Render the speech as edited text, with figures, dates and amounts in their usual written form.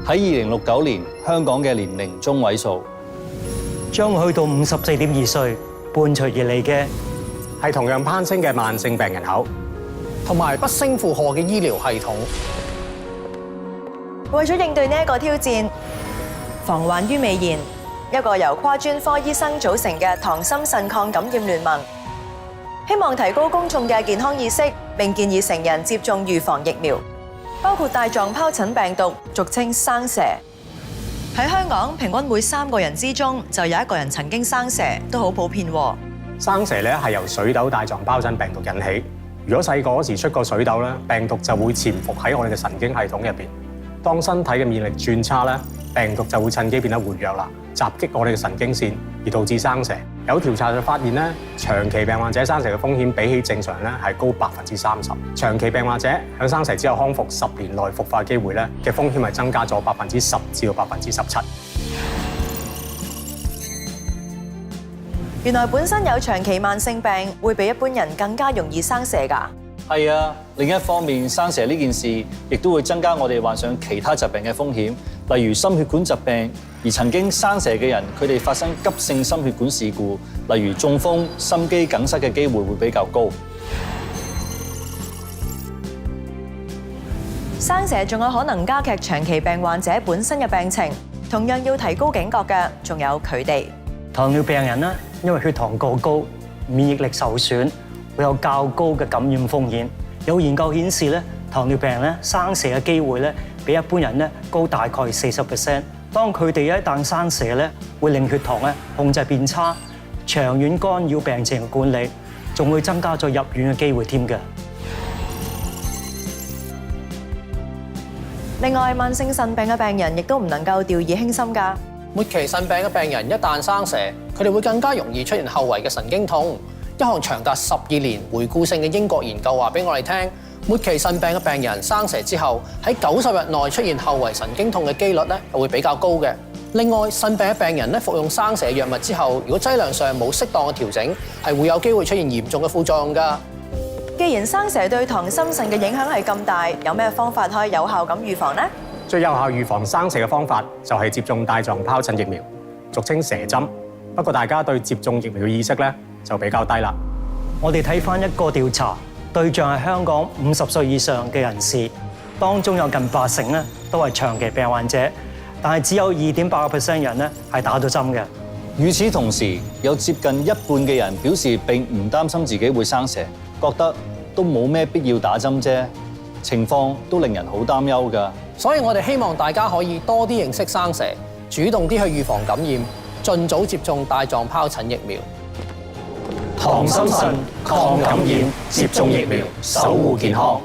喺2069年，香港嘅年齡中位數將會去到54.2歲，伴隨而嚟嘅係同樣攀升嘅慢性病人口，同埋不勝負荷嘅醫療系統。為咗應對呢一個挑戰，防患於未然，一個由跨專科醫生組成嘅糖心腎抗感染聯盟，希望提高公眾嘅健康意識，並建議成人接種預防疫苗，包括帶狀疱疹病毒，俗稱生蛇。喺香港，平均每3個人之中就有1個人曾經生蛇，都好普遍喎。生蛇咧係由水痘帶狀疱疹病毒引起。如果細個嗰時出過水痘咧，病毒就會潛伏喺我哋嘅神經系統入邊。當身體嘅免疫力轉差咧，病毒就會趁機變得活躍啦，襲擊我哋嘅神經線，而導致生蛇。有調查就發現咧，長期病患者生蛇嘅風險比起正常人咧係高30%。長期病患者響生蛇之後康復10年內復發機會咧嘅風險係增加咗10%至到17%。原來本身有長期慢性病會比一般人更加容易生蛇㗎。係啊，另一方面，生蛇呢件事亦都會增加我哋患上其他疾病嘅風險，例如心血管疾病。而曾經生蛇嘅人，佢哋發生急性心血管事故，例如中風、心肌梗塞嘅機會會比較高。生蛇仲有可能加劇長期病患者本身嘅病情，同樣要提高警覺嘅，仲有佢哋。糖尿病人啦，因為血糖過高，免疫力受損，會有較高嘅感染風險。有研究顯示咧，糖尿病人咧生蛇嘅機會咧，比一般人咧高大概40%。當佢哋一旦生蛇咧，會令血糖咧控制變差，長遠干擾病情嘅管理，仲會增加咗入院嘅機會添嘅。另外，慢性腎病嘅病人亦都唔能夠掉以輕心㗎。末期腎病嘅病人一旦生蛇，佢哋會更加容易出現後遺嘅神經痛。一項長達12年回顧性嘅英國研究話俾我哋聽，末期腎病嘅病人生蛇之後，喺90日內出現後遺神經痛嘅機率咧，係會比較高嘅。另外，腎病嘅病人咧服用生蛇藥物之後，如果劑量上冇適當嘅調整，係會有機會出現嚴重嘅副作用㗎。既然生蛇對糖心腎嘅影響係咁大，有咩方法可以有效咁預防呢？最有效預防生蛇嘅方法就係接種帶狀疱疹疫苗，俗稱蛇針。不過大家對接種疫苗嘅意識咧就比較低啦。我哋睇翻一個調查，對象係香港50歲以上嘅人士，當中有近80%咧都係長期病患者，但係只有2.8% 人咧係打咗針嘅。與此同時，有接近一半嘅人表示並唔擔心自己會生蛇，覺得都冇咩必要打針啫，情況都令人好擔憂㗎。所以我哋希望大家可以多啲認識生蛇，主動啲去預防感染，盡早接種帶狀疱疹疫苗。糖心腎抗感染，接種疫苗，守護健康。